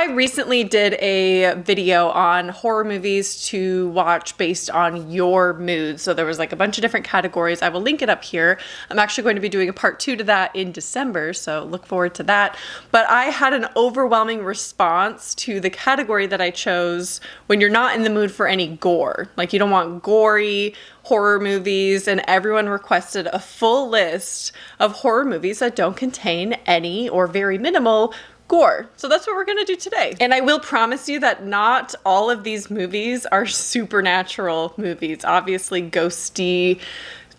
I recently did a video on horror movies to watch based on your mood. So there was like a bunch of different categories. I will link it up here. I'm actually going to be doing a part 2 to that in December, so look forward to that. But I had an overwhelming response to the category that I chose when you're not in the mood for any gore. Like you don't want gory horror movies, and everyone requested a full list of horror movies that don't contain any or very minimal gore. So that's what we're gonna do today. And I will promise you that not all of these movies are supernatural movies. Obviously, ghosty,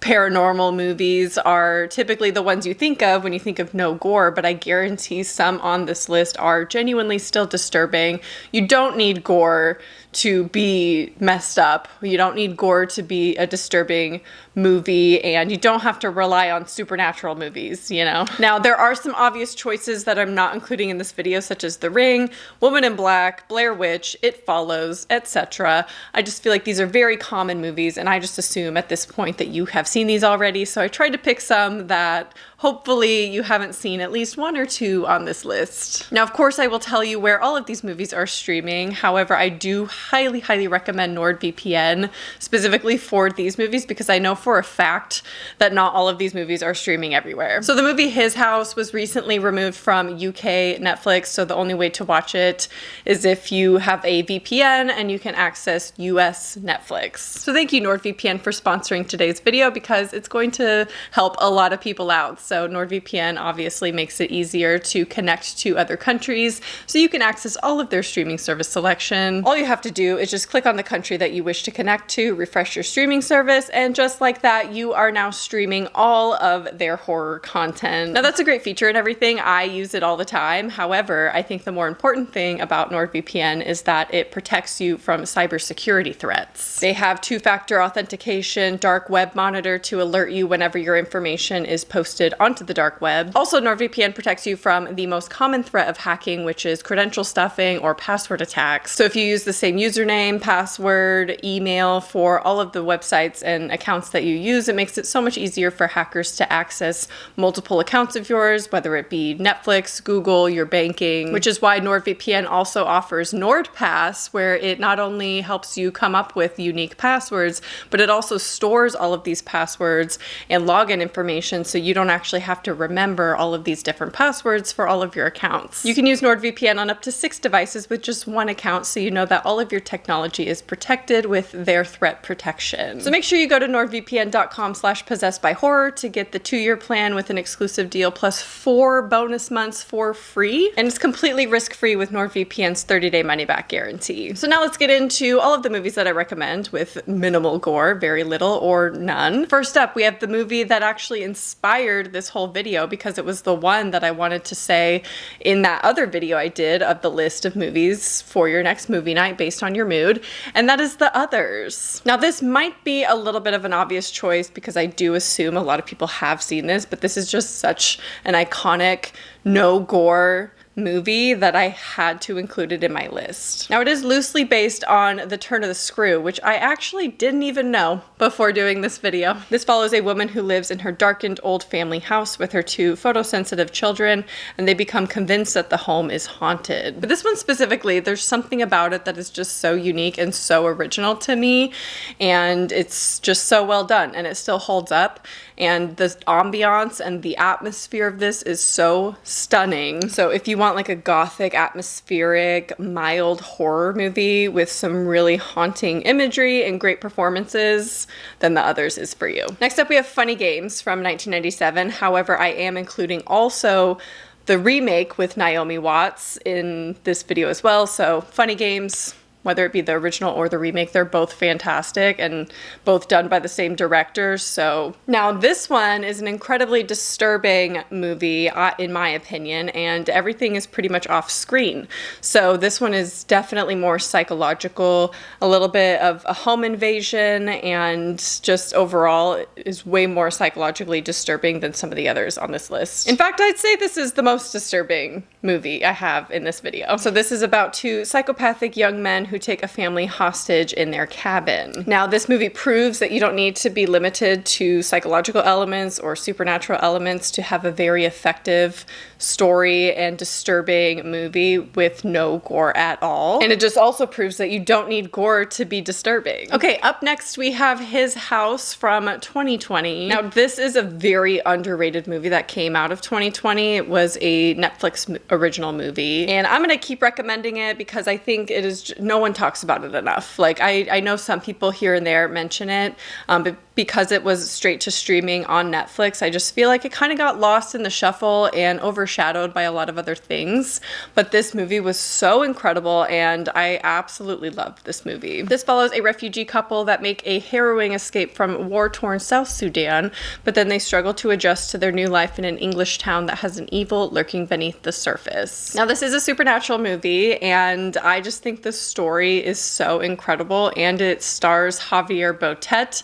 paranormal movies are typically the ones you think of when you think of no gore, but I guarantee some on this list are genuinely still disturbing. You don't need gore to be messed up. You don't need gore to be a disturbing movie, and you don't have to rely on supernatural movies, you know? Now, there are some obvious choices that I'm not including in this video, such as The Ring, Woman in Black, Blair Witch, It Follows, etc. I just feel like these are very common movies, and I just assume at this point that you have seen these already, so I tried to pick some that hopefully you haven't seen at least one or two on this list. Now, of course, I will tell you where all of these movies are streaming. However, I do highly recommend NordVPN specifically for these movies because I know for a fact that not all of these movies are streaming everywhere. So the movie His House was recently removed from UK Netflix, so the only way to watch it is if you have a VPN and you can access US Netflix. So thank you NordVPN for sponsoring today's video because it's going to help a lot of people out. So NordVPN obviously makes it easier to connect to other countries so you can access all of their streaming service selection. All you have to do is just click on the country that you wish to connect to, refresh your streaming service, and just like that, you are now streaming all of their horror content. Now that's a great feature and everything. I use it all the time. However, I think the more important thing about NordVPN is that it protects you from cybersecurity threats. They have two-factor authentication, dark web monitor to alert you whenever your information is posted onto the dark web. Also, NordVPN protects you from the most common threat of hacking, which is credential stuffing or password attacks. So if you use the same username, password, email for all of the websites and accounts that you use, it makes it so much easier for hackers to access multiple accounts of yours, whether it be Netflix, Google, your banking, which is why NordVPN also offers NordPass, where it not only helps you come up with unique passwords, but it also stores all of these passwords and login information so you don't actually have to remember all of these different passwords for all of your accounts. You can use NordVPN on up to 6 devices with just one account, so you know that all of your technology is protected with their threat protection. So make sure you go to nordvpn.com/PossessedbyHorror to get the 2-year plan with an exclusive deal plus 4 bonus months for free. And it's completely risk-free with NordVPN's 30-day money-back guarantee. So now let's get into all of the movies that I recommend with minimal gore, very little or none. First up, we have the movie that actually inspired this whole video because it was the one that I wanted to say in that other video I did of the list of movies for your next movie night based on your mood, and that is The Others. Now this might be a little bit of an obvious choice because I do assume a lot of people have seen this, but this is just such an iconic no gore movie that I had to include it in my list. Now it is loosely based on The Turn of the Screw, which I actually didn't even know before doing this video. This follows a woman who lives in her darkened old family house with her 2 photosensitive children, and they become convinced that the home is haunted. But this one specifically, there's something about it that is just so unique and so original to me, and it's just so well done, and it still holds up, and the ambiance and the atmosphere of this is so stunning. So if you want like a gothic, atmospheric, mild horror movie with some really haunting imagery and great performances, then The Others is for you. Next up, we have Funny Games from 1997. However, I am including also the remake with Naomi Watts in this video as well. So Funny Games, whether it be the original or the remake, they're both fantastic and both done by the same director. So now this one is an incredibly disturbing movie, in my opinion, and everything is pretty much off screen. So this one is definitely more psychological, a little bit of a home invasion, and just overall is way more psychologically disturbing than some of the others on this list. In fact, I'd say this is the most disturbing movie I have in this video. So this is about 2 psychopathic young men who take a family hostage in their cabin. Now, this movie proves that you don't need to be limited to psychological elements or supernatural elements to have a very effective story and disturbing movie with no gore at all. And it just also proves that you don't need gore to be disturbing. Okay, up next we have His House from 2020. Now, this is a very underrated movie that came out of 2020. It was a Netflix original movie, and I'm gonna keep recommending it because I think it is, no one talks about it enough. Like, I know some people here and there mention it, but because it was straight to streaming on Netflix, I just feel like it kind of got lost in the shuffle and overshadowed by a lot of other things. But this movie was so incredible, and I absolutely loved this movie. This follows a refugee couple that make a harrowing escape from war-torn South Sudan, but then they struggle to adjust to their new life in an English town that has an evil lurking beneath the surface. Now, this is a supernatural movie, and I just think the story is so incredible, and it stars Javier Botet,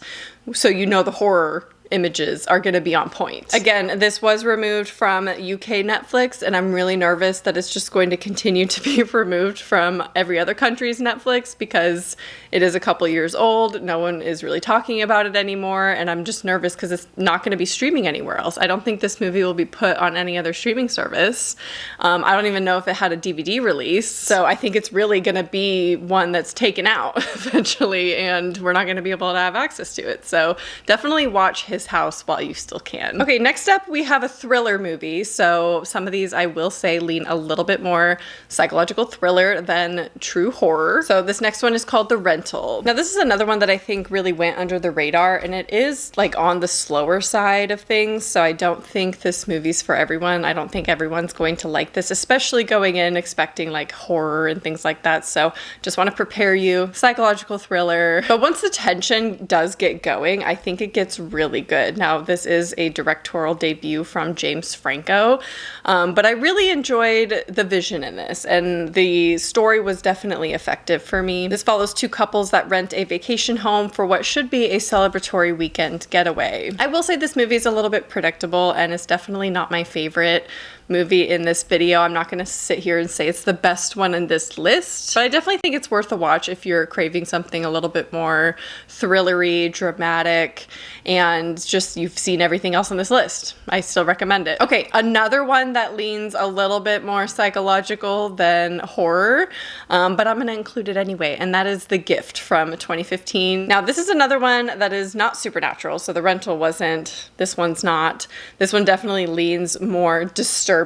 so you know the horror images are going to be on point. Again, this was removed from UK Netflix, and I'm really nervous that it's just going to continue to be removed from every other country's Netflix because it is a couple years old. No one is really talking about it anymore, and I'm just nervous because it's not going to be streaming anywhere else. I don't think this movie will be put on any other streaming service. I don't even know if it had a DVD release, so I think it's really going to be one that's taken out eventually, and we're not going to be able to have access to it. So definitely watch His House while you still can. Okay, next up we have a thriller movie. So some of these, I will say, lean a little bit more psychological thriller than true horror. So this next one is called The Rental. Now, this is another one that I think really went under the radar, and it is like on the slower side of things. So I don't think this movie's for everyone. I don't think everyone's going to like this, especially going in expecting like horror and things like that. So just want to prepare you, psychological thriller. But once the tension does get going, I think it gets really good. Now, this is a directorial debut from James Franco, but I really enjoyed the vision in this, and the story was definitely effective for me. This follows two couples that rent a vacation home for what should be a celebratory weekend getaway. I will say this movie is a little bit predictable, and it's definitely not my favorite movie in this video. I'm not going to sit here and say it's the best one in this list, but I definitely think it's worth a watch if you're craving something a little bit more thrillery, dramatic, and just you've seen everything else on this list. I still recommend it. Okay, another one that leans a little bit more psychological than horror, but I'm going to include it anyway, and that is The Gift from 2015. Now, this is another one that is not supernatural, so The Rental wasn't. This one's not. This one definitely leans more disturbing.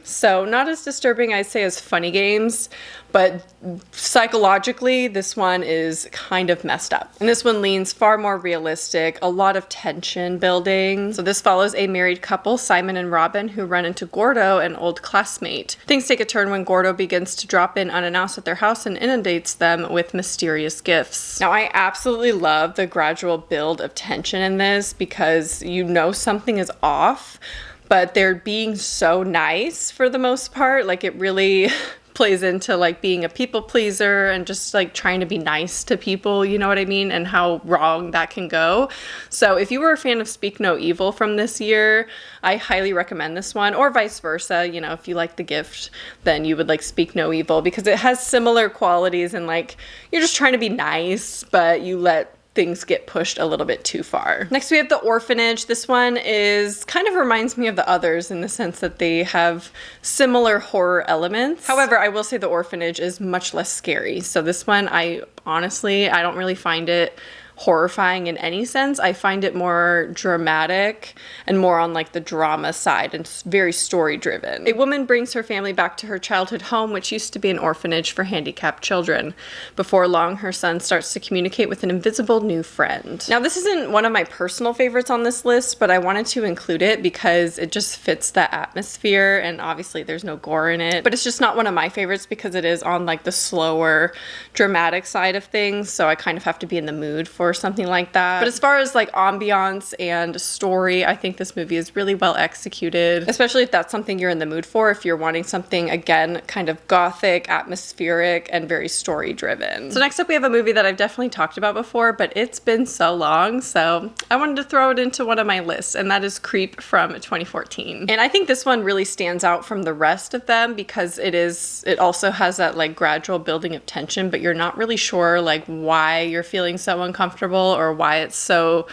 So not as disturbing, I'd say, as Funny Games, but psychologically, this one is kind of messed up. And this one leans far more realistic, a lot of tension building. So this follows a married couple, Simon and Robin, who run into Gordo, an old classmate. Things take a turn when Gordo begins to drop in unannounced at their house and inundates them with mysterious gifts. Now, I absolutely love the gradual build of tension in this because you know something is off, but they're being so nice for the most part. Like, it really plays into like being a people pleaser and just like trying to be nice to people, you know what I mean, and how wrong that can go. So if you were a fan of Speak No Evil from this year, I highly recommend this one, or vice versa. You know, if you like The Gift, then you would like Speak No Evil because it has similar qualities, and like you're just trying to be nice, but you let things get pushed a little bit too far. Next, we have The Orphanage. This one is kind of reminds me of the others in the sense that they have similar horror elements. However, I will say The Orphanage is much less scary. So this one, I don't really find it horrifying in any sense. I find it more dramatic and more on like the drama side, and it's very story driven. A woman brings her family back to her childhood home, which used to be an orphanage for handicapped children. Before long, her son starts to communicate with an invisible new friend. Now, this isn't one of my personal favorites on this list, but I wanted to include it because it just fits the atmosphere, and obviously there's no gore in it, but it's just not one of my favorites because it is on like the slower dramatic side of things, so I kind of have to be in the mood for for something like that. But as far as like ambiance and story, I think this movie is really well executed, especially if that's something you're in the mood for, if you're wanting something, again, kind of gothic, atmospheric, and very story driven. So next up we have a movie that I've definitely talked about before, but it's been so long, so I wanted to throw it into one of my lists, and that is Creep from 2014. And I think this one really stands out from the rest of them because it also has that like gradual building of tension, but you're not really sure like why you're feeling so uncomfortable or why it's so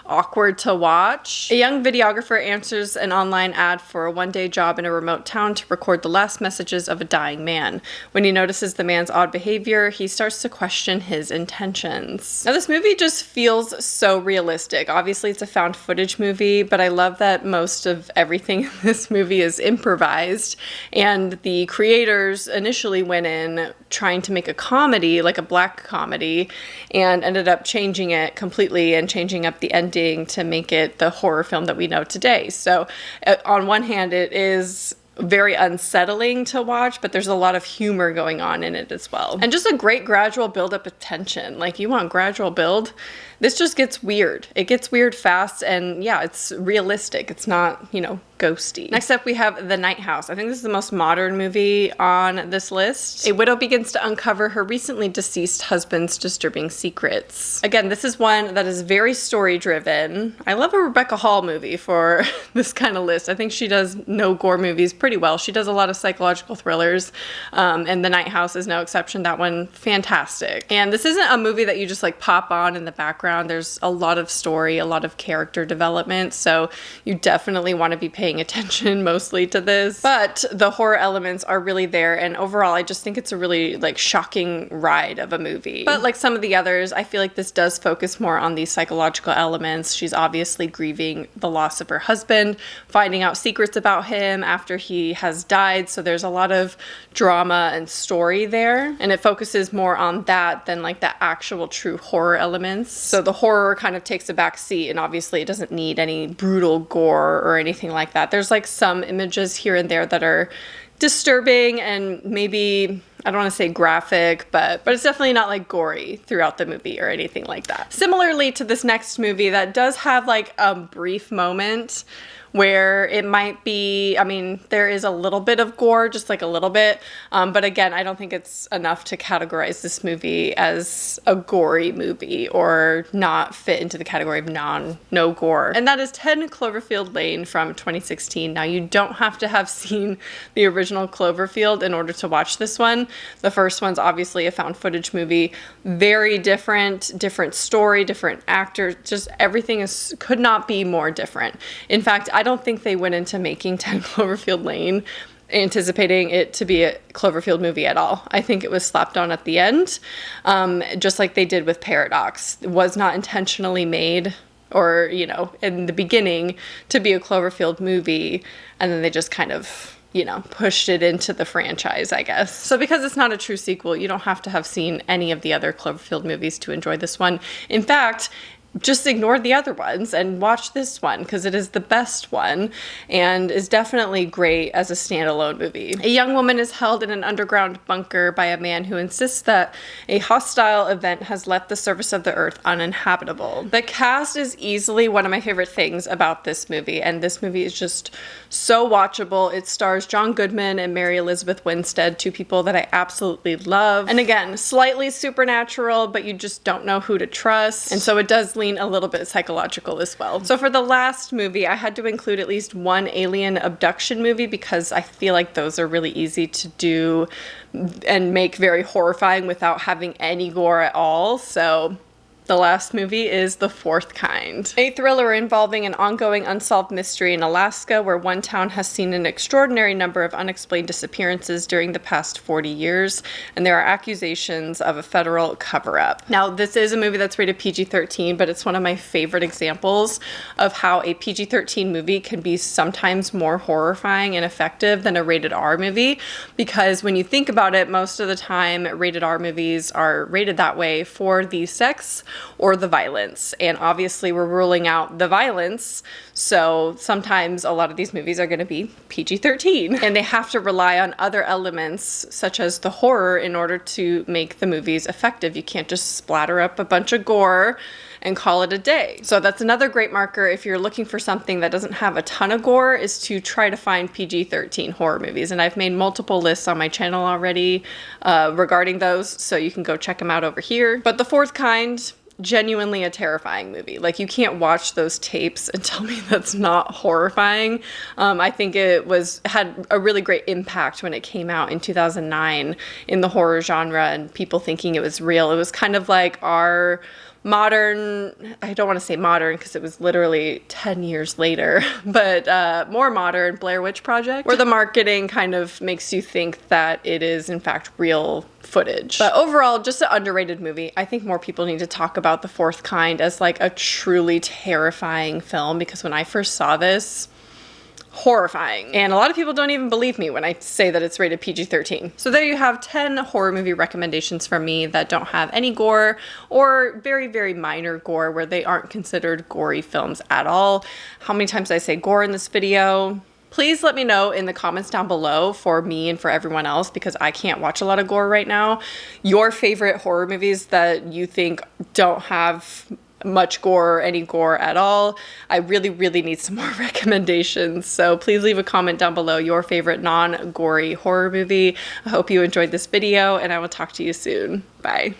awkward to watch. A young videographer answers an online ad for a one-day job in a remote town to record the last messages of a dying man. When he notices the man's odd behavior, he starts to question his intentions. Now, this movie just feels so realistic. Obviously, it's a found footage movie, but I love that most of everything in this movie is improvised, and the creators initially went in trying to make a comedy, like a black comedy, and ended up changing it completely and changing up the ending to make it the horror film that we know today. So on one hand, it is very unsettling to watch, but there's a lot of humor going on in it as well. And just a great gradual buildup of tension. Like, you want gradual build? This just gets weird. It gets weird fast, and yeah, it's realistic. It's not, you know, ghosty. Next up, we have The Night House. I think this is the most modern movie on this list. A widow begins to uncover her recently deceased husband's disturbing secrets. Again, this is one that is very story-driven. I love a Rebecca Hall movie for this kind of list. I think she does no gore movies pretty well. She does a lot of psychological thrillers, and The Night House is no exception. That one, fantastic. And this isn't a movie that you just like pop on in the background. There's a lot of story, a lot of character development, so you definitely want to be paying attention mostly to this. But the horror elements are really there, and overall I just think it's a really like shocking ride of a movie. But like some of the others, I feel like this does focus more on these psychological elements. She's obviously grieving the loss of her husband, finding out secrets about him after he has died, so there's a lot of drama and story there, and it focuses more on that than like the actual true horror elements. So the horror kind of takes a back seat, and obviously it doesn't need any brutal gore or anything like that. There's like some images here and there that are disturbing and maybe, I don't want to say graphic, but it's definitely not like gory throughout the movie or anything like that. Similarly to this next movie that does have like a brief moment where it might be, I mean, there is a little bit of gore, just like a little bit, but again, I don't think it's enough to categorize this movie as a gory movie or not fit into the category of no gore. And that is 10 Cloverfield Lane from 2016. Now, you don't have to have seen the original Cloverfield in order to watch this one. The first one's obviously a found footage movie, very different story, different actors, just everything could not be more different. In fact, I don't think they went into making 10 Cloverfield Lane anticipating it to be a Cloverfield movie at all. I think it was slapped on at the end, just like they did with Paradox. It was not intentionally made or, you know, in the beginning to be a Cloverfield movie, and then they just kind of, you know, pushed it into the franchise, I guess. So because it's not a true sequel, you don't have to have seen any of the other Cloverfield movies to enjoy this one. In fact, just ignore the other ones and watch this one because it is the best one and is definitely great as a standalone movie. A young woman is held in an underground bunker by a man who insists that a hostile event has left the surface of the earth uninhabitable. The cast is easily one of my favorite things about this movie, and this movie is just so watchable. It stars John Goodman and Mary Elizabeth Winstead, two people that I absolutely love. And again, slightly supernatural, but you just don't know who to trust. And so it does lean a little bit psychological as well. So for the last movie, I had to include at least one alien abduction movie because I feel like those are really easy to do and make very horrifying without having any gore at all. So the last movie is The Fourth Kind, a thriller involving an ongoing unsolved mystery in Alaska where one town has seen an extraordinary number of unexplained disappearances during the past 40 years, and there are accusations of a federal cover-up. Now, this is a movie that's rated PG-13, but it's one of my favorite examples of how a PG-13 movie can be sometimes more horrifying and effective than a rated R movie, because when you think about it, most of the time rated R movies are rated that way for the sex or the violence. And obviously we're ruling out the violence, so sometimes a lot of these movies are going to be PG-13, and they have to rely on other elements such as the horror in order to make the movies effective. You can't just splatter up a bunch of gore and call it a day. So that's another great marker if you're looking for something that doesn't have a ton of gore, is to try to find PG-13 horror movies. And I've made multiple lists on my channel already regarding those, so you can go check them out over here. But The Fourth Kind, genuinely a terrifying movie. Like, you can't watch those tapes and tell me that's not horrifying. I think it had a really great impact when it came out in 2009 in the horror genre and people thinking it was real. It was kind of like our modern, I don't want to say modern because it was literally 10 years later, but more modern Blair Witch Project, where the marketing kind of makes you think that it is in fact real footage. But overall, just an underrated movie. I think more people need to talk about The Fourth Kind as like a truly terrifying film, because when I first saw this, horrifying. And a lot of people don't even believe me when I say that it's rated PG-13. So there you have 10 horror movie recommendations from me that don't have any gore, or very, very minor gore where they aren't considered gory films at all. How many times did I say gore in this video? Please let me know in the comments down below, for me and for everyone else, because I can't watch a lot of gore right now, your favorite horror movies that you think don't have much gore or any gore at all. I really, really need some more recommendations. So please leave a comment down below your favorite non-gory horror movie. I hope you enjoyed this video, and I will talk to you soon. Bye.